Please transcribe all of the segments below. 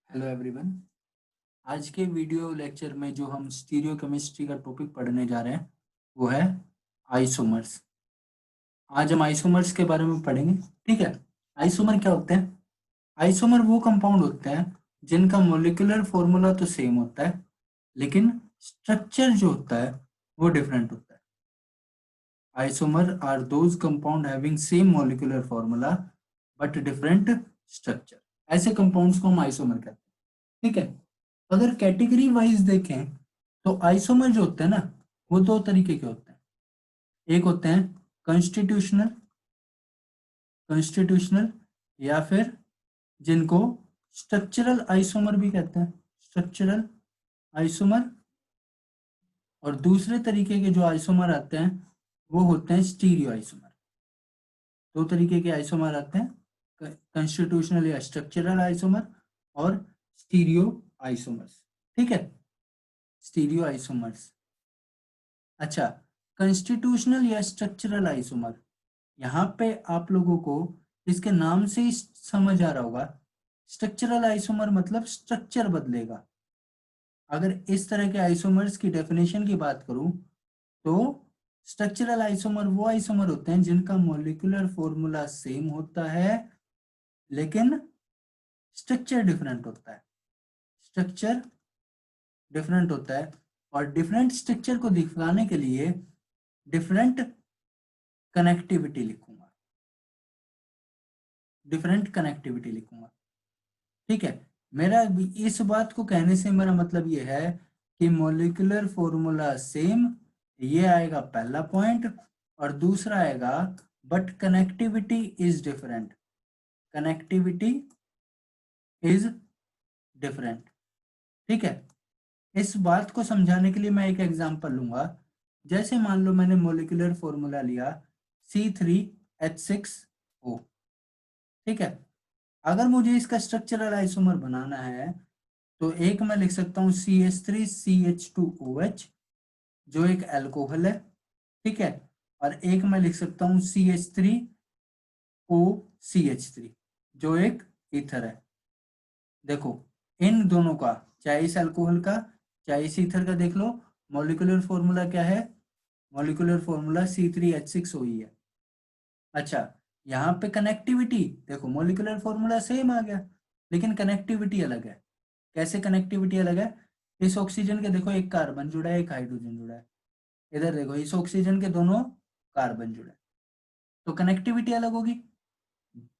Hello everyone. आज के video lecture में जो हम स्टीरियो केमिस्ट्री का टॉपिक पढ़ने जा रहे हैं वो है आइसोमर्स। आज हम आइसोमर्स के बारे में पढ़ेंगे। ठीक है। आइसोमर क्या होते हैं? आइसोमर वो कंपाउंड होते हैं जिनका मॉलिक्यूलर फॉर्मूला तो सेम होता है लेकिन स्ट्रक्चर जो होता है वो डिफरेंट होता है। Isomer are those compound having same molecular formula but different structure. ऐसे कंपाउंड्स को हम आइसोमर कहते हैं। ठीक है। अगर कैटेगरी वाइज देखें तो आइसोमर जो होते हैं ना वो दो तरीके के होते हैं। एक होते हैं कॉन्स्टिट्यूशनल कॉन्स्टिट्यूशनल या फिर जिनको स्ट्रक्चरल आइसोमर भी कहते हैं, स्ट्रक्चरल आइसोमर। और दूसरे तरीके के जो आइसोमर आते हैं वो होते हैं स्टीरियो आइसोमर। दो तरीके के आइसोमर आते हैं, कॉन्स्टिट्यूशनल या स्ट्रक्चरल आइसोमर और स्टीरियो आइसोमर्स। ठीक है, स्टीरियो आइसोमर्स। अच्छा, कॉन्स्टिट्यूशनल या स्ट्रक्चरल आइसोमर, यहाँ पे आप लोगों को इसके नाम से ही समझ आ रहा होगा। स्ट्रक्चरल आइसोमर मतलब स्ट्रक्चर बदलेगा। अगर इस तरह के आइसोमर्स की डेफिनेशन की बात करूं तो स्ट्रक्चरल आइसोमर वो आइसोमर होते हैं जिनका मॉलिक्यूलर फॉर्मूला सेम होता है लेकिन स्ट्रक्चर डिफरेंट होता है। स्ट्रक्चर डिफरेंट होता है और डिफरेंट स्ट्रक्चर को दिखाने के लिए डिफरेंट कनेक्टिविटी लिखूंगा, डिफरेंट कनेक्टिविटी लिखूंगा। ठीक है। मेरा इस बात को कहने से मेरा मतलब ये है कि मॉलिक्यूलर फॉर्मूला सेम, ये आएगा पहला पॉइंट। और दूसरा आएगा but connectivity is different, connectivity is different. ठीक है। इस बात को समझाने के लिए मैं एक एग्जांपल लूंगा। जैसे मान लो मैंने मॉलिक्यूलर फॉर्मूला लिया C3H6O। ठीक है। अगर मुझे इसका स्ट्रक्चरल आइसोमर बनाना है तो एक मैं लिख सकता हूँ CH3CH2OH जो एक अल्कोहल है। ठीक है। और एक मैं लिख सकता हूँ CH3OCH3 जो एक ईथर है। देखो, इन दोनों का, चाहे इस अल्कोहल का चाहे इस ईथर का, देख लो मॉलिक्यूलर फॉर्मूला क्या है। मॉलिक्यूलर फॉर्मूला C3H6O ही है। अच्छा, यहाँ पे कनेक्टिविटी देखो, मॉलिक्यूलर फॉर्मूला सेम आ गया लेकिन कनेक्टिविटी अलग है। कैसे कनेक्टिविटी अलग है? इस ऑक्सीजन के देखो एक कार्बन जुड़ा है, एक हाइड्रोजन जुड़ा है। इधर देखो इस ऑक्सीजन के दोनों कार्बन जुड़े हैं, तो कनेक्टिविटी अलग होगी।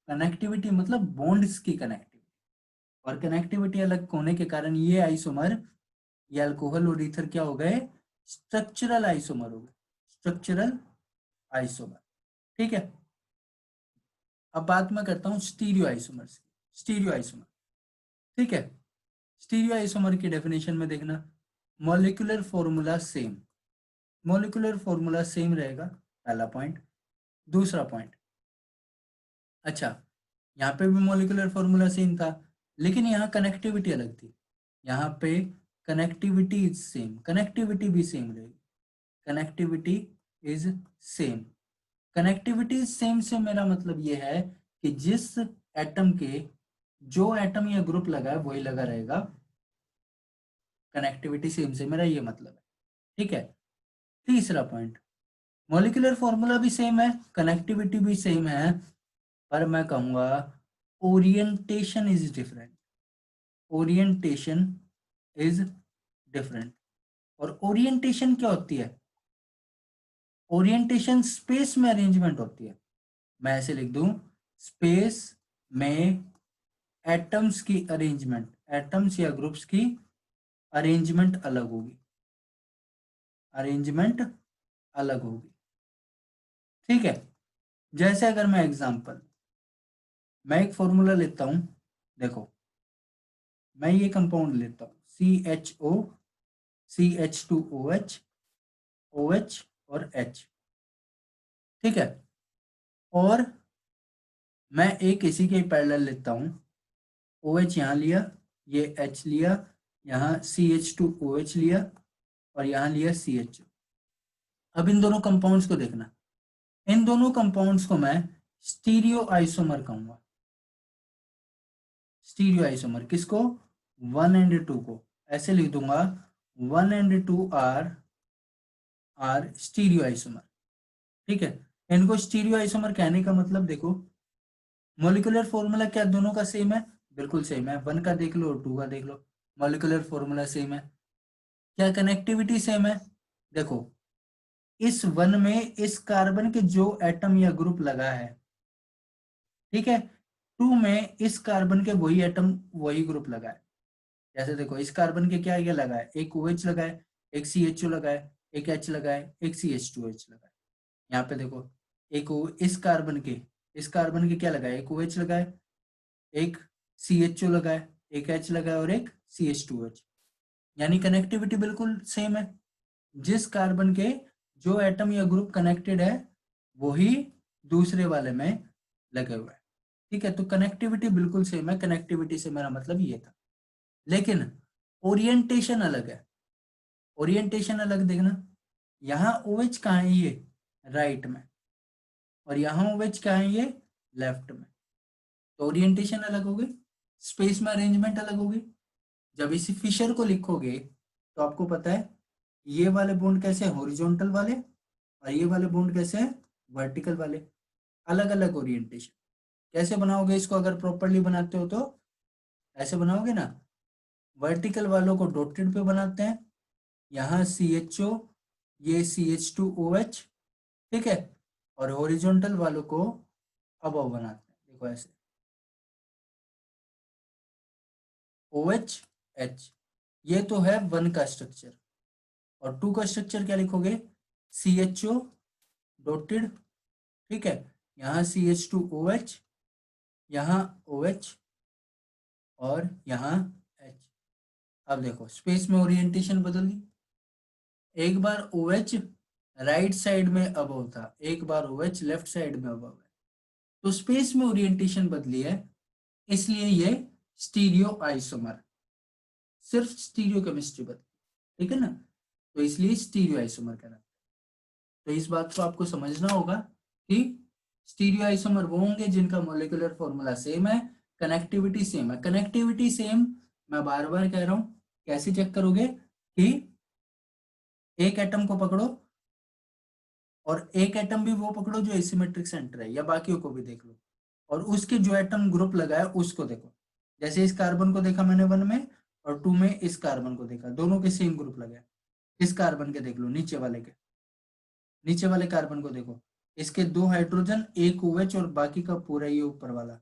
कनेक्टिविटी मतलब बॉन्ड्स की कनेक्टिविटी, और कनेक्टिविटी अलग होने के कारण ये आइसोमर, ये अल्कोहल और ईथर क्या हो गए? स्ट्रक्चरल आइसोमर हो गए, स्ट्रक्चरल आइसोमर। ठीक है। अब बात मैं करता हूँ स्टीरियो आइसोमर्स की। स्टीरियो आइसोमर, ठीक है। स्टीरियो आइसोमर की डेफिनेशन में देखना, molecular formula same, molecular formula same रहेगा, पहला पॉइंट। दूसरा पॉइंट, अच्छा, यहाँ पे भी मॉलिक्यूलर फॉर्मूला सेम था लेकिन यहाँ कनेक्टिविटी अलग थी। यहाँ पे कनेक्टिविटी इज सेम, कनेक्टिविटी भी सेम रहेगी, connectivity is same. Connectivity is same से मेरा मतलब ये है कि जिस एटम के जो एटम या ग्रुप लगा है वही लगा रहेगा। कनेक्टिविटी सेम से मेरा ये मतलब है। ठीक है। तीसरा पॉइंट, मॉलिक्यूलर फॉर्मूला भी सेम है, कनेक्टिविटी भी सेम है, पर मैं कहूंगा orientation is different, orientation is different. और ओरिएंटेशन क्या होती है? ओरिएंटेशन स्पेस में अरेंजमेंट होती है। मैं ऐसे लिख दूं, स्पेस में एटम्स की अरेंजमेंट, एटम्स या ग्रुप्स की अरेंजमेंट अलग होगी, अरेंजमेंट अलग होगी। ठीक है। जैसे अगर मैं एग्जांपल, मैं एक फॉर्मूला लेता हूं, देखो मैं ये कंपाउंड लेता हूं CHO, CH2OH, OH और H। ठीक है। और मैं एक इसी के पैरेलल लेता हूं, OH यहाँ लिया, ये H लिया, यहाँ CH2OH लिया और यहाँ लिया CHO। अब इन दोनों कंपाउंड्स को देखना, इन दोनों कंपाउंड्स को मैं स्टीरियो आइसोमर कहूंगा। स्टीरियो आइसोमर किसको? 1 एंड 2 को ऐसे लिख दूंगा, 1 एंड 2 आर स्टीरियो आइसोमर। ठीक है, इनको स्टीरियो आइसोमर कहने का मतलब देखो, मॉलिक्यूलर फॉर्मूला क्या दोनों का सेम है? बिल्कुल सेम है, 1 का देख लो और 2 का देख लो, मॉलिक्यूलर फॉर्मूला सेम है। क्या कनेक्टिविटी सेम है? देखो, इस 1 में इस कार्बन के जो एटम या ग्रुप लगा है, ठीक है, 2 में इस कार्बन के वही एटम वही ग्रुप लगा है। जैसे देखो, इस कार्बन के क्या क्या लगा है, एक OH लगा है, एक CHO लगा है, एक H लगा है, एक CH2H लगा है। यहाँ पे देखो, इस कार्बन के क्या लगा है, एक OH लगा है, एक CHO लगा है, एक H लगा है और एक CH2H। यानी कनेक्टिविटी बिल्कुल सेम है। जिस कार्बन के जो एटम या ग्रुप कनेक्टेड है वही दूसरे वाले में लगे हुए हैं। ठीक है, तो कनेक्टिविटी बिल्कुल सेम है। कनेक्टिविटी से मेरा मतलब ये था, लेकिन ओरिएंटेशन अलग है। ओरिएंटेशन अलग देखना, यहाँ OH कहाँ है, ये राइट में, और यहाँ OH कहाँ है, ये लेफ्ट में। तो ओरिएंटेशन अलग हो गई, स्पेस में अरेंजमेंट अलग हो गई। जब इसी फिशर को लिखोगे तो आपको पता है ये वाले बॉन्ड कैसे हैं, हॉरिजॉन्टल वाले, और ये वाले बॉन्ड कैसे हैं, वर्टिकल वाले। अलग अलग ओरिएंटेशन। कैसे बनाओगे इसको? अगर प्रॉपरली बनाते हो तो ऐसे बनाओगे ना, वर्टिकल वालों को डॉटेड पे बनाते हैं, यहाँ CHO, ये CH2OH, ठीक है, और हॉरिजॉन्टल वालों को अबव बनाते हैं, देखो ऐसे OH, ये तो है 1 का स्ट्रक्चर। और 2 का स्ट्रक्चर क्या लिखोगे, CHO डॉटेड, ठीक है, यहाँ CH2OH, यहाँ OH, और यहाँ H। अब देखो, स्पेस में ओरिएंटेशन बदल गई। एक बार OH राइट साइड में अबव था, एक बार OH लेफ्ट साइड में अबव है, तो स्पेस में ओरिएंटेशन बदली है, इसलिए ये स्टीरियो आइसोमर, सिर्फ स्टीरियो केमिस्ट्री बदली, ठीक है ना, तो इसलिए स्टीरियो आइसोमर कहलाता है। तो इस बात को आपको समझना होगा कि स्टीरियो आइसोमर वो होंगे जिनका मॉलिक्यूलर फॉर्मूला सेम है, कनेक्टिविटी सेम है। कनेक्टिविटी सेम मैं बार बार कह रहा हूँ, कैसे चेक करोगे कि एक एटम को पकड़ो और एक एटम भी वो पकड़ो जो एसिमेट्रिक सेंटर है, या बाकियों को भी देख लो, और उसके जो एटम ग्रुप लगा है उसको देखो। जैसे इस कार्बन को देखा मैंने 1 में, और 2 में इस कार्बन को देखा, दोनों के सेम ग्रुप लगे। इस कार्बन के देख लो, नीचे वाले के, नीचे वाले कार्बन को देखो, इसके 2 हाइड्रोजन, एक OH और बाकी का पूरा ये ऊपर वाला।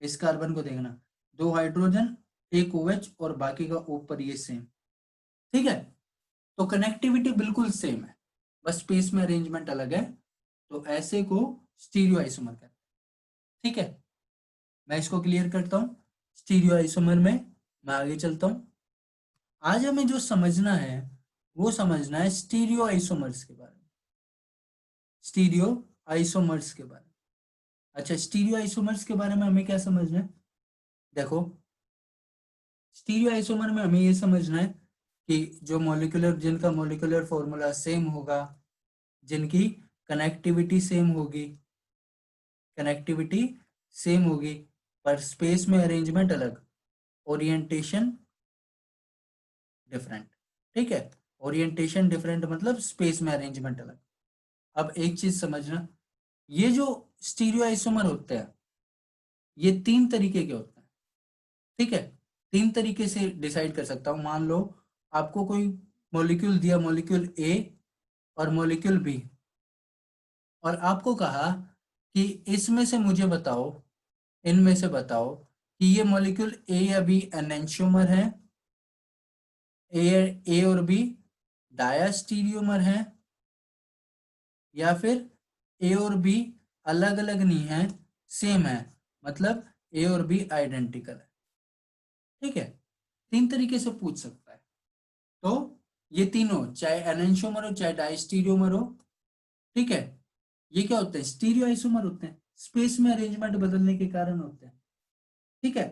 इस कार्बन को देखना, 2 हाइड्रोजन, एक OH और बाकी का ऊपर ये सेम। ठीक है, तो कनेक्टिविटी बिल्कुल सेम है, बस स्पेस में अरेंजमेंट अलग है। तो ऐसे को स्टीरियो आइसोमर कहते हैं। ठीक है, मैं इसको क्लियर करता हूँ। स्टीरियो आइसोमर में मैं आगे चलता हूँ। आज हमें जो समझना है वो समझना है स्टीरियो आइसोमर्स के बारे में। स्टीरियो आइसोमर्स के बारे में। अच्छा, स्टीरियो आइसोमर्स के बारे में हमें क्या समझना है? देखो, स्टीरियो आइसोमर में हमें ये समझना है कि जो मॉलिक्यूलर, जिनका मॉलिक्यूलर फॉर्मूला सेम होगा, जिनकी कनेक्टिविटी सेम होगी, कनेक्टिविटी सेम होगी, पर स्पेस में अरेंजमेंट अलग, ओरिएंटेशन डिफरेंट। ठीक है, ओरिएंटेशन डिफरेंट मतलब स्पेस में अरेंजमेंट अलग। अब एक चीज समझना, ये जो स्टीरियो आइसोमर होते हैं ये 3 तरीके के होते हैं। ठीक है, 3 तरीके से डिसाइड कर सकता हूं। मान लो आपको कोई मॉलिक्यूल दिया, मॉलिक्यूल ए और मॉलिक्यूल बी, और आपको कहा कि इसमें से मुझे बताओ, इनमें से बताओ कि ये मॉलिक्यूल ए या बी एनेंटियोमर है, ए और बी डायस्टीरियोमर है, या फिर ए और बी अलग अलग नहीं है, सेम है, मतलब ए और बी आइडेंटिकल है। ठीक है, 3 तरीके से पूछ सकता है। तो ये तीनों, चाहे एनेंटियोमर हो चाहे डायस्टीरियोमर हो, ठीक है, ये क्या होते हैं, स्टीरियो आइसोमर होते हैं, स्पेस में अरेंजमेंट बदलने के कारण होते हैं। ठीक है,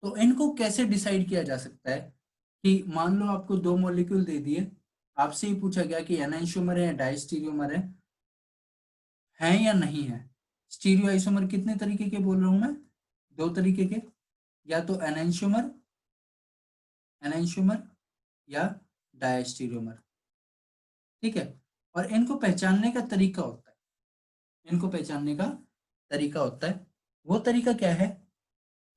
तो इनको कैसे डिसाइड किया जा सकता है कि मान लो आपको 2 मॉलिक्यूल दे दिए, आपसे ही पूछा गया कि एनेंटियोमर है या डायस्टीरियोमर है या नहीं है। स्टीरियो आइसोमर कितने तरीके के बोल रहा हूं मैं? 2 तरीके के, या तो एनेंटियोमर एनेंशियोमर या डायस्टीरियोमर। ठीक है, और इनको पहचानने का तरीका होता है, इनको पहचानने का तरीका होता है। वो तरीका क्या है,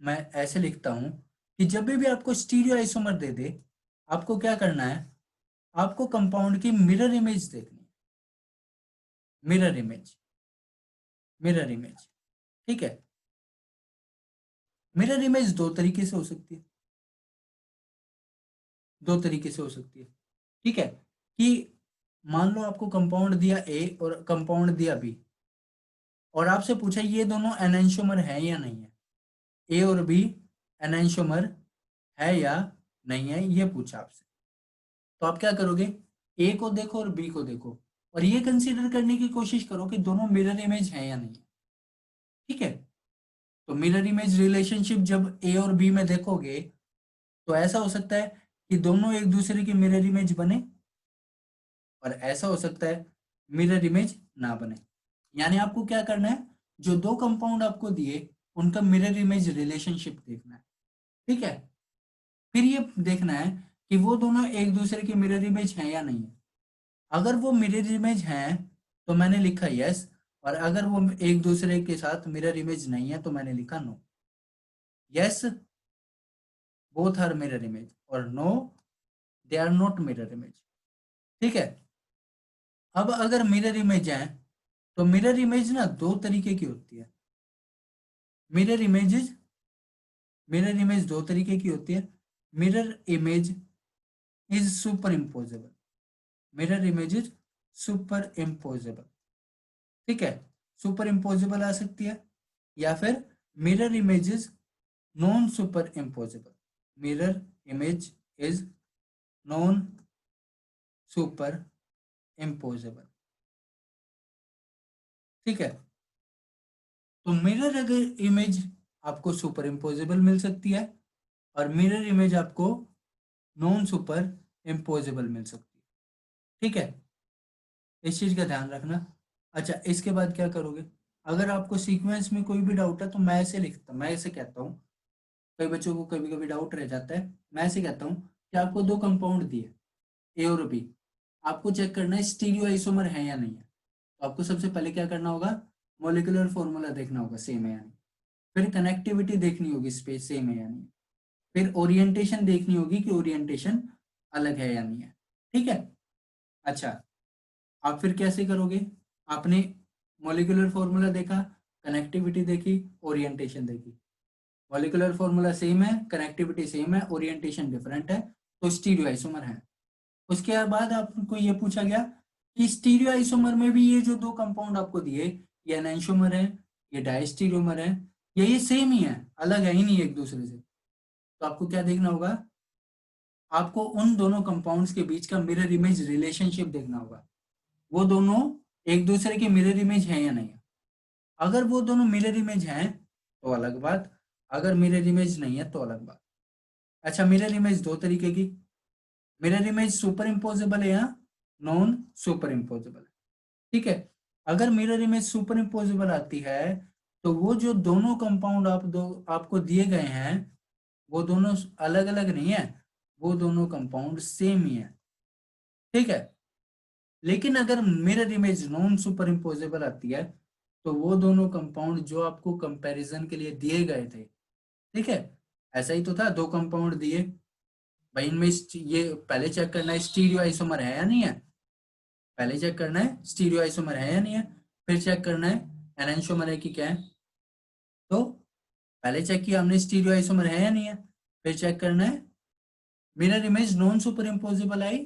मैं ऐसे लिखता हूं कि जब भी आपको स्टीरियो आइसोमर दे दे, आपको क्या करना है, आपको कंपाउंड की मिरर इमेज देखनी है, मिरर इमेज, मिरर इमेज। ठीक है, मिरर इमेज दो तरीके से हो सकती है, दो तरीके से हो सकती है। ठीक है, कि मान लो आपको कंपाउंड दिया ए और कंपाउंड दिया बी, और आपसे पूछा ये दोनों एनेंशियोमर है या नहीं है, ए और बी एनेंशियोमर है या नहीं है, ये पूछा आपसे। तो आप क्या करोगे, ए को देखो और बी को देखो, और ये कंसीडर करने की कोशिश करो कि दोनों मिरर इमेज है या नहीं है। ठीक है, तो मिरर इमेज रिलेशनशिप जब ए और बी में देखोगे, तो ऐसा हो सकता है कि दोनों एक दूसरे की मिरर इमेज बने, और ऐसा हो सकता है मिरर इमेज ना बने। यानी आपको क्या करना है, जो दो कंपाउंड आपको दिए उनका मिरर इमेज रिलेशनशिप देखना है। ठीक है, फिर ये देखना है कि वो दोनों एक दूसरे की मिरर इमेज है या नहीं है। अगर वो मिरर इमेज है तो मैंने लिखा यस, और अगर वो एक दूसरे के साथ मिरर इमेज नहीं है तो मैंने लिखा no. Yes, both are mirror image, और no, they are not mirror image. ठीक है, अब अगर मिरर इमेज है, तो मिरर इमेज ना दो तरीके की होती है। मिरर इमेजेस, मिरर इमेज दो तरीके की होती है। Mirror image is super imposable, mirror image is super imposable. ठीक है, सुपर इम्पोजेबल आ सकती है, या फिर mirror image is non super imposable, mirror image is non super imposable. ठीक है, तो मिरर अगर इमेज आपको सुपर इम्पोजेबल मिल सकती है, और मिरर इमेज आपको नॉन सुपर इम्पोजेबल मिल सकती है। ठीक है, इस चीज का ध्यान रखना। अच्छा, इसके बाद क्या करोगे, अगर आपको सीक्वेंस में कोई भी डाउट है तो मैं ऐसे कहता हूँ, कई बच्चों को कभी कभी डाउट रह जाता है, मैं ऐसे कहता हूँ कि आपको दो कंपाउंड दिए ए और बी, आपको चेक करना है स्टीरियो आइसोमर है या नहीं है। तो आपको सबसे पहले क्या करना होगा, मॉलिक्यूलर फॉर्मूला देखना होगा सेम है या नहीं, फिर कनेक्टिविटी देखनी होगी स्पेस सेम है या नहीं, फिर ओरिएंटेशन देखनी होगी कि ओरिएंटेशन अलग है या नहीं है। ठीक है, अच्छा, आप फिर कैसे करोगे, आपने मॉलिक्यूलर फॉर्मूला देखा, कनेक्टिविटी देखी, ओरिएंटेशन देखी, मॉलिक्यूलर फॉर्मूला सेम है, कनेक्टिविटी सेम है, ओरिएंटेशन डिफरेंट है, तो स्टीरियो आइसोमर है। उसके बाद आपको ये पूछा गया कि स्टीरियो आइसोमर में भी ये जो दो कंपाउंड आपको दिए, ये एनेंशियोमर है, ये डायस्टीरियोमर है, ये सेम ही है, अलग है ही नहीं एक दूसरे से। तो आपको क्या देखना होगा, आपको उन दोनों कंपाउंड्स के बीच का मिरर इमेज रिलेशनशिप देखना होगा, वो दोनों एक दूसरे के मिरर इमेज है या नहीं है। अगर वो दोनों मिरर इमेज हैं तो अलग बात, अगर मिरर इमेज नहीं है तो अलग बात। अच्छा, मिरर इमेज दो तरीके की, मिरर इमेज सुपर इम्पोजेबल है या नॉन सुपर इम्पोजेबल है। ठीक है, अगर मिरर इमेज सुपर इम्पोजेबल आती है, तो वो जो दोनों कंपाउंड आपको दिए गए हैं, वो दोनों अलग अलग नहीं है, वो दोनों कंपाउंड सेम ही है। ठीक है, लेकिन अगर mirror image non super imposable आती है, तो वो दोनों कंपाउंड जो आपको कंपैरिजन के लिए दिए गए थे, ठीक है, ऐसा ही तो था, दो कंपाउंड दिए भाई, इनमें ये पहले चेक करना है स्टीरियो आइसोमर है या नहीं है, पहले चेक करना है स्टीरियो आइसोमर है या नहीं है, फिर चेक करना है एनेंशियोमर है कि क्या है। तो पहले चेक किया हमने स्टीरियो आइसोमर है या नहीं है, फिर चेक करना है mirror image non super imposable I,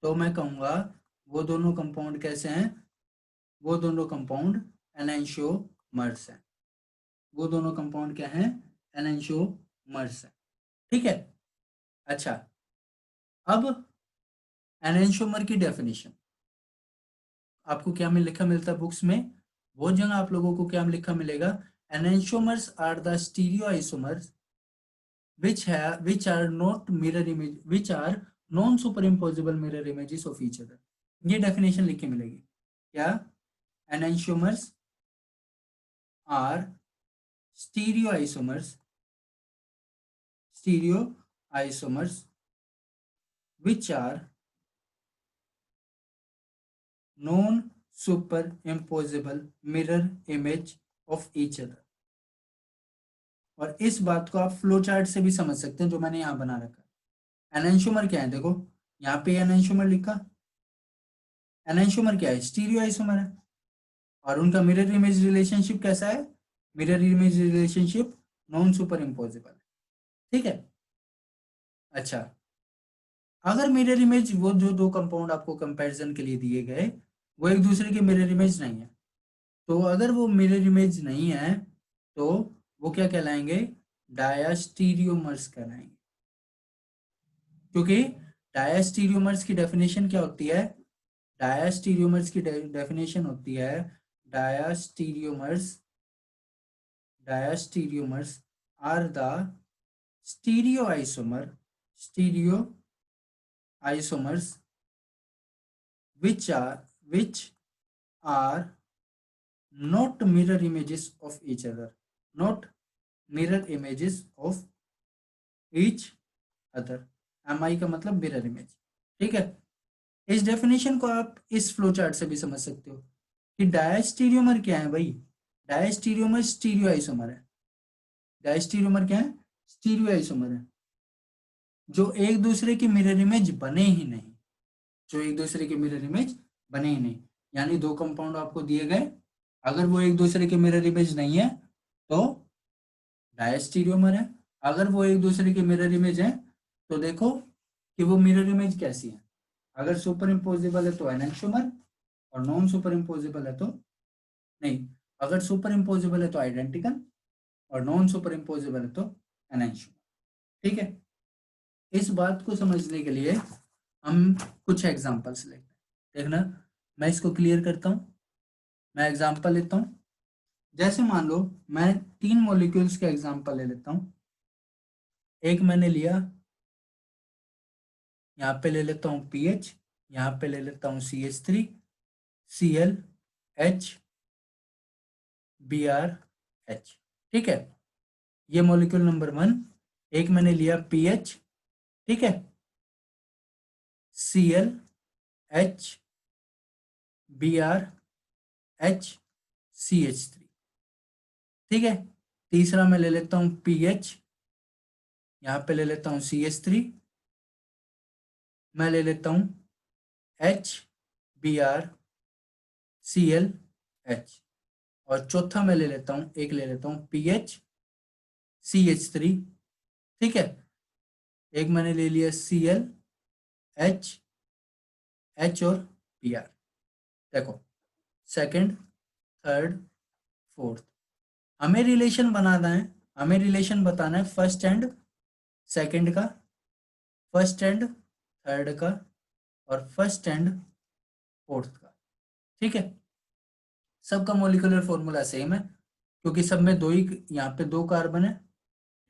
तो मैं कहूंगा वो दोनों कंपाउंड कैसे हैं, वो दोनों कंपाउंड एनेंशियोमर्स हैं, वो दोनों कंपाउंड क्या हैं, एनेंशियोमर्स हैं। ठीक है, अच्छा, अब एनेंशियोमर की डेफिनेशन आपको क्या में लिखा मिलता है बुक्स में, वो जगह आप लोगों को क्या लिखा मिलेगा, enantiomers are the stereoisomers which are not mirror image, which are non superimposable mirror images of each other। ये डेफिनेशन लिख के मिलेगी क्या, enantiomers are stereoisomers, stereoisomers which are non superimposable mirror image of each other। और इस बात को आप फ्लो चार्ट से भी समझ सकते हैं जो मैंने यहाँ बना रखा है। एनेंशियोमर क्या है, देखो यहाँ पे एनेंशियोमर लिखा। एनेंशियोमर क्या है, स्टीरियो आइसोमर है। और उनका मिरर इमेज रिलेशनशिप कैसा है, mirror image relationship non super imposable है। ठीक है, अच्छा अगर मिरर इमेज, वो जो दो कंपाउंड आपको कंपैरिजन के लिए दिए गए वो एक दूसरे के मिरर इमेज नहीं है, तो अगर वो मिरर इमेज नहीं है तो वो क्या कहलाएंगे, डायास्टीरियोमर्स कहलाएंगे। क्योंकि डायास्टीरियोमर्स की डेफिनेशन क्या होती है, डायास्टीरियोमर्स की डेफिनेशन होती है, diastereomers diastereomers are the stereoisomers which are not mirror images of each other, not mirror images of each other। mi का मतलब मिरर इमेज। ठीक है, इस डेफिनेशन को आप इस फ्लो चार्ट से भी समझ सकते हो कि डायस्टीरियोमर क्या है भाई, डायस्टीरियोमर स्टीरियो आइसोमर है। डायस्टीरियोमर क्या है, स्टीरियो आइसोमर है, जो एक दूसरे की मिरर इमेज बने ही नहीं, जो एक दूसरे के मिरर इमेज बने ही नहीं। यानी दो कंपाउंड आपको दिए गए, अगर वो एक दूसरे के मिरर इमेज नहीं है तो डायस्टीरियोमर है, अगर वो एक दूसरे के मिरर इमेज है तो देखो कि वो मिरर इमेज कैसी है, अगर सुपर इम्पोजिबल है तो एनेंशियोमर, और नॉन सुपर इम्पोजिबल है तो नहीं, अगर सुपर इम्पोजिबल है तो आइडेंटिकल, और नॉन सुपर इम्पोजिबल है तो एनेंशियोमर। ठीक है, इस बात को समझने के लिए हम कुछ एग्जांपल्स लेते हैं। देखना मैं इसको क्लियर करता हूँ, मैं एग्जांपल लेता हूँ। जैसे मान लो मैं 3 मॉलिक्यूल्स का एग्जांपल ले लेता हूँ। एक मैंने लिया, यहाँ पे ले लेता हूँ पीएच, यहाँ पे ले लेता हूँ CH3 Cl H BrH। ठीक है, ये मॉलिक्यूल नंबर 1। एक मैंने लिया पीएच, ठीक है, Cl H BrH CH3। ठीक है, तीसरा मैं ले लेता हूँ पीएच, यहाँ पे ले लेता हूँ CH3, मैं ले लेता हूँ H Br ClH, और चौथा मैं ले लेता हूँ, एक ले लेता हूँ पीएच CH3। ठीक है, एक मैंने ले लिया Cl H और Br। देखो सेकंड, थर्ड, फोर्थ, हमें रिलेशन बनाना है, हमें रिलेशन बताना है फर्स्ट एंड सेकंड का, फर्स्ट एंड थर्ड का, और फर्स्ट एंड फोर्थ का। ठीक है, सबका मॉलिक्यूलर फॉर्मूला सेम है क्योंकि सब में दो ही, यहाँ पे 2 कार्बन है।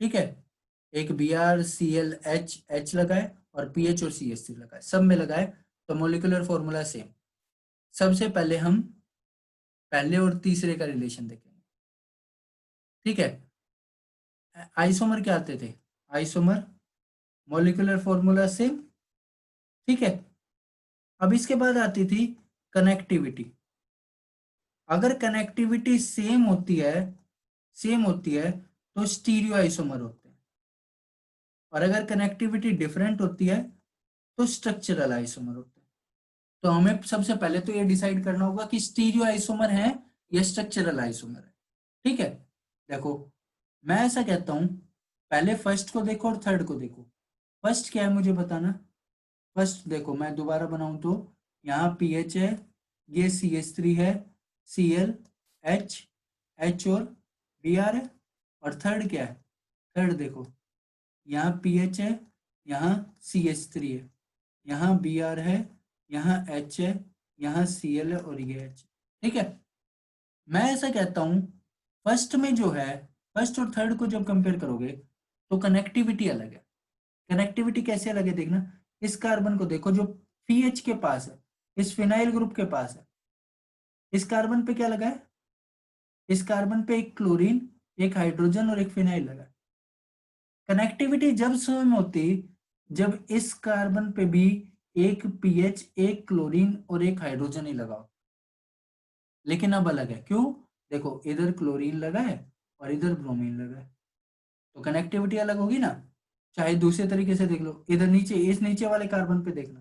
ठीक है, एक BrClH लगाए और पीएच और CH3 लगाए, सब में लगाए तो मॉलिक्यूलर फॉर्मूला सेम। सबसे पहले हम पहले और तीसरे का रिलेशन देखेंगे। ठीक है, आइसोमर क्या आते थे, आइसोमर मॉलिक्यूलर फॉर्मूला सेम। ठीक है, अब इसके बाद आती थी कनेक्टिविटी। अगर कनेक्टिविटी सेम होती है, सेम होती है तो स्टीरियो आइसोमर होते हैं, और अगर कनेक्टिविटी डिफरेंट होती है तो स्ट्रक्चरल आइसोमर होते हैं। तो हमें सबसे पहले तो ये डिसाइड करना होगा कि स्टीरियो आइसोमर है या स्ट्रक्चरल आइसोमर है। ठीक है, देखो मैं ऐसा कहता हूं, पहले फर्स्ट को देखो और थर्ड को देखो। फर्स्ट क्या है मुझे बताना, फर्स्ट देखो मैं दोबारा बनाऊं तो यहाँ पीएच है, ये CH3 है, Cl H और Br है, और थर्ड क्या है, थर्ड देखो यहाँ पीएच है, यहाँ CH3 है, यहाँ Br है, यहाँ H है, यहाँ Cl है, और ये H। ठीक है, मैं ऐसा कहता हूँ फर्स्ट में जो है, फर्स्ट और थर्ड को जब कंपेयर करोगे तो कनेक्टिविटी अलग है। कनेक्टिविटी कैसे अलग है देखना, इस कार्बन को देखो जो पीएच के पास है, इस फिनाइल ग्रुप के पास है, इस कार्बन पे क्या लगा है, इस कार्बन पे एक क्लोरीन, एक हाइड्रोजन और एक फिनाइल लगा है। कनेक्टिविटी जब सेम होती जब इस कार्बन पे भी एक पीएच, एक क्लोरीन और एक हाइड्रोजन ही लगाओ, लेकिन अब अलग है। क्यों? देखो इधर क्लोरीन लगा है और इधर ब्रोमीन लगा है, तो कनेक्टिविटी अलग होगी ना। चाहे दूसरे तरीके से देख लो, इधर नीचे, इस नीचे वाले कार्बन पे देखना।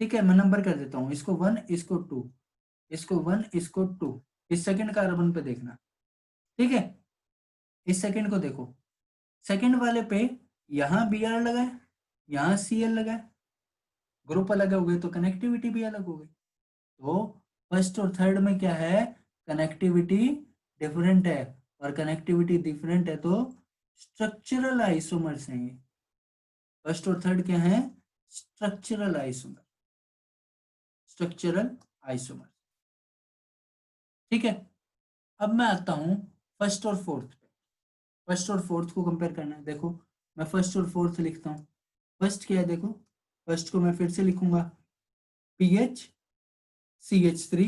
ठीक है, मैं नंबर कर देता हूँ, इसको 1, इसको 2, इसको 1, इसको 2। इस सेकंड कार्बन पे देखना। ठीक है, इस सेकंड को देखो, सेकंड वाले पे यहाँ बी आर लगा है, यहाँ सी एल लगा है, ग्रुप अलग हो गए तो कनेक्टिविटी भी अलग हो गई। तो फर्स्ट और थर्ड में क्या है, कनेक्टिविटी डिफरेंट है, और कनेक्टिविटी डिफरेंट है तो स्ट्रक्चरल आइसोमर्स हैं ये। फर्स्ट और थर्ड क्या है, स्ट्रक्चरल आइसोमर, स्ट्रक्चरल आइसोमर। ठीक है, अब मैं आता हूं फर्स्ट और फोर्थ पे। फर्स्ट और फोर्थ को कंपेयर करना है। देखो मैं फर्स्ट और फोर्थ लिखता हूँ। फर्स्ट क्या है, देखो फर्स्ट को मैं फिर से लिखूंगा, P H, C H three,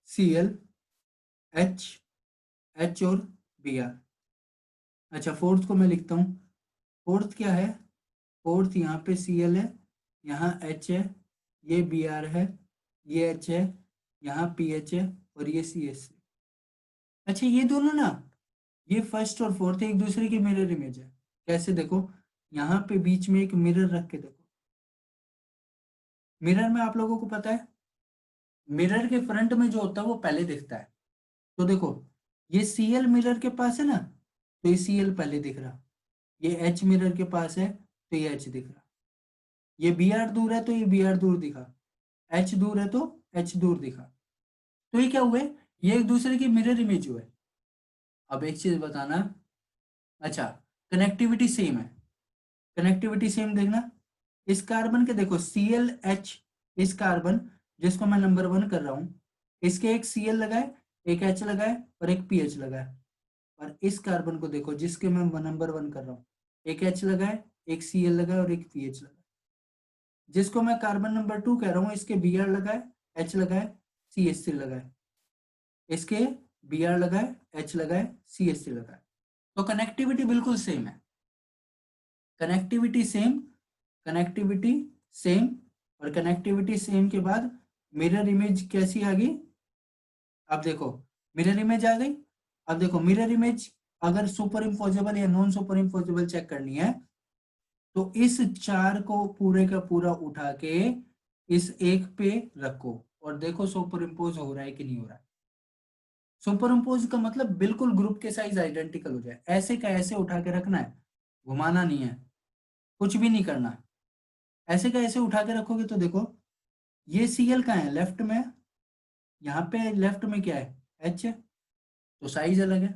C L, H, H और बी आर। अच्छा, फोर्थ को मैं लिखता हूँ। फोर्थ क्या है, फोर्थ यहाँ पे सी एल है, यहाँ एच है, ये बी आर है, ये एच है, यहाँ पी एच है और ये सी एच। अच्छा, ये दोनों ना, ये फर्स्ट और फोर्थ एक दूसरे की मिरर इमेज है। कैसे, देखो यहाँ पे बीच में एक मिरर रख के देखो। मिरर में आप लोगों को पता है, मिरर के फ्रंट में जो होता है वो पहले दिखता है। तो देखो ये सी एल मिरर के पास है ना, तो ये सी एल पहले दिख रहा। ये एच मिरर के पास है तो ये एच दिख रहा। ये बी आर दूर है तो ये बी आर दूर दिखा। एच दूर है तो एच दूर दिखा। तो ये क्या हुए, ये एक दूसरे की मिरर इमेज हुए। अब एक चीज बताना, अच्छा कनेक्टिविटी सेम है, कनेक्टिविटी सेम देखना। इस कार्बन के देखो सी एल एच, इस कार्बन जिसको मैं नंबर 1 कर रहा हूं, इसके एक सी एल लगा है, एक एच लगा है और एक पी एच लगा है। और इस कार्बन को देखो जिसके मैं नंबर 1 कर रहा हूँ, एक एच लगा है, एक सी एल लगा है और एक पी एच लगा है। जिसको मैं कार्बन नंबर 2 कह रहा हूँ, इसके बी आर लगा है, एच लगा है, सी एच थ्री लगा है। इसके बी आर लगा है, एच लगा है, सी एच थ्री लगा है। तो कनेक्टिविटी बिल्कुल सेम है, कनेक्टिविटी सेम, कनेक्टिविटी सेम। और कनेक्टिविटी सेम के बाद मिरर इमेज कैसी आ गई, अब देखो मिरर इमेज आ गई। अब देखो मिरर इमेज अगर सुपर इम्पोजेबल या नॉन सुपर इम्पोजेबल चेक करनी है, तो इस चार को पूरे का पूरा उठा के इस एक पे रखो और देखो सुपर इम्पोज हो रहा है कि नहीं हो रहा है। सुपर इम्पोज का मतलब बिल्कुल ग्रुप के साइज आइडेंटिकल हो जाए, ऐसे का ऐसे उठा के रखना है, घुमाना नहीं है, कुछ भी नहीं करना। ऐसे का ऐसे उठा के रखोगे तो देखो ये सी एल कहाँ है, लेफ्ट में है, यहाँ पे लेफ्ट में क्या है, एच है, तो साइज अलग है,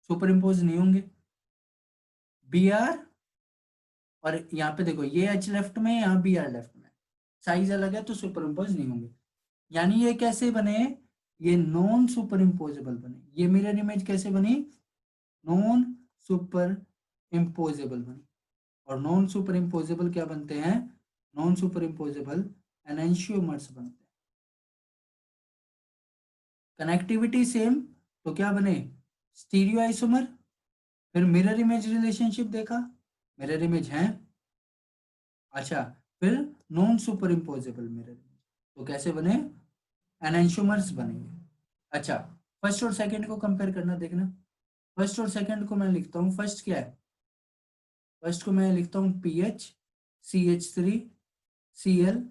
सुपर इम्पोज नहीं होंगे। बी आर, और यहाँ पे देखो ये एच लेफ्ट में, यहाँ बी आर लेफ्ट में, साइज अलग है तो सुपर इम्पोज नहीं होंगे। यानी ये कैसे बने, ये नॉन सुपर इम्पोजेबल बने। ये मिरर इमेज कैसे बनी, नॉन सुपर इम्पोजेबल बनी। और नॉन सुपर इम्पोजेबल क्या बनते हैं, नॉन सुपर इम्पोजेबल एनेंशियोमर्स बनते हैं। कनेक्टिविटी सेम तो क्या बने, स्टीरियो आइसोमर। फिर मिरर इमेज रिलेशनशिप देखा, मिरर इमेज है। अच्छा, फिर non super imposable mirror image, तो कैसे बने, एनेंशियोमर्स बनेंगे। अच्छा, फर्स्ट और सेकंड को कंपेयर करना, देखना। फर्स्ट और सेकंड को मैं लिखता हूँ, फर्स्ट क्या है, फर्स्ट को मैं लिखता हूँ P H, C H three, C L,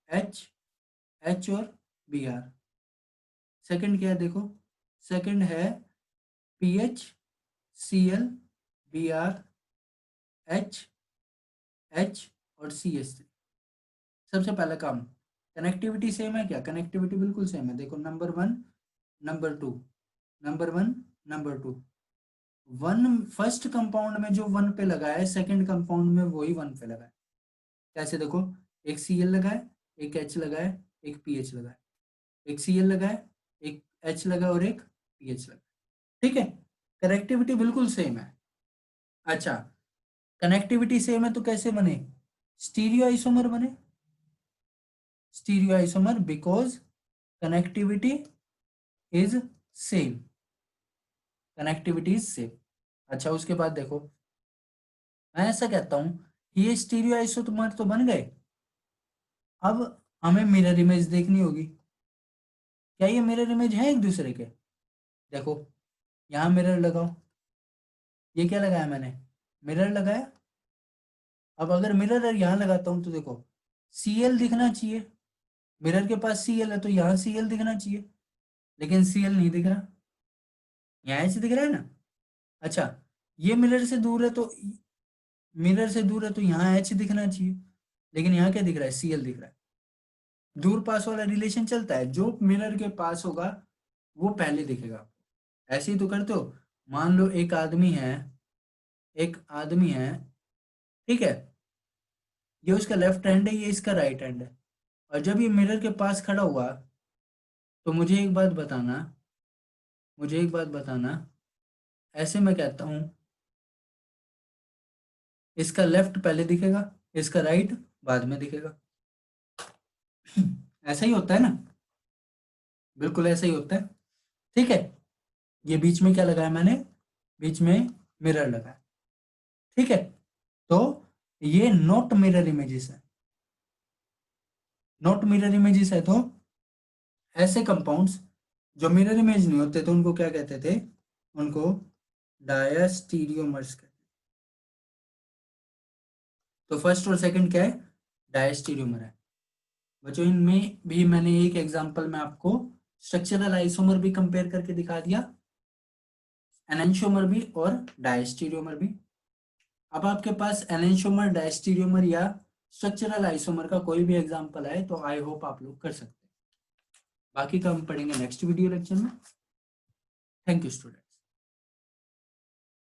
H, H और बी आर। सेकंड क्या है, देखो सेकंड है P H, C L, B R, H, H और सी एच थ्री। सबसे पहला काम, कनेक्टिविटी सेम है क्या, कनेक्टिविटी बिल्कुल सेम है। देखो number 1, number 2, number 1, number 2। One first compound में जो 1 पे लगा है, सेकंड कंपाउंड में वही 1 पे लगा है। कैसे, देखो एक सी एल लगा है, एक एच लगा है, एक पी एच लगा है, एक सी एल लगा है, एक एच लगा और एक पी एच लगा। ठीक है, कनेक्टिविटी बिल्कुल सेम है। अच्छा, कनेक्टिविटी सेम है तो कैसे बने, स्टीरियो आइसोमर बने। Stereo isomer because connectivity is same, connectivity is same. अच्छा, उसके बाद देखो मैं ऐसा कहता हूं ये स्टीरियो आइसोमर तो बन गए। अब हमें मिरर इमेज देखनी होगी। क्या ये मिरर इमेज है एक दूसरे के? देखो यहाँ मिरर लगाओ, ये क्या लगाया मैंने, मिरर लगाया। अब अगर मिरर यहाँ लगाता हूँ तो देखो Cl दिखना चाहिए, मिरर के पास Cl है तो यहाँ Cl दिखना चाहिए, लेकिन Cl नहीं दिख रहा, यहाँ H दिख रहा है ना। अच्छा, ये मिरर से दूर है तो यहाँ H दिखना चाहिए, लेकिन यहाँ क्या दिख रहा है, Cl दिख रहा है। दूर पास वाला रिलेशन चलता है, जो मिरर के पास होगा वो पहले दिखेगा। ऐसे ही तो करते हो। मान लो एक आदमी है, ठीक है, ये उसका लेफ्ट हैंड है, ये इसका राइट हैंड है, और जब ये मिरर के पास खड़ा हुआ तो मुझे एक बात बताना, ऐसे मैं कहता हूँ इसका लेफ्ट पहले दिखेगा, इसका राइट बाद में दिखेगा। ऐसा ही होता है ना, बिल्कुल ऐसा ही होता है। ठीक है, ये बीच में क्या लगाया मैंने, बीच में मिरर लगाया। ठीक है, तो ये नॉट मिरर इमेजेस है, नॉट मिरर इमेजेस है। तो ऐसे कंपाउंड्स जो मिरर इमेज नहीं होते तो उनको क्या कहते थे, उनको डायस्टीरियोमर्स कहते। तो फर्स्ट और सेकंड क्या है, डायस्टीरियोमर है। बच्चों इनमें भी मैंने एक एग्जांपल में आपको स्ट्रक्चरल आइसोमर भी कंपेयर करके दिखा दिया, एनेंशियोमर भी और डायस्टीरियोमर भी। अब आपके पास एनेंशियोमर, डायस्टीरियोमर या स्ट्रक्चरल आइसोमर का कोई भी एग्जांपल है तो आई होप आप लोग कर सकते हैं। बाकी का हम पढ़ेंगे नेक्स्ट वीडियो लेक्चर में। Thank you student.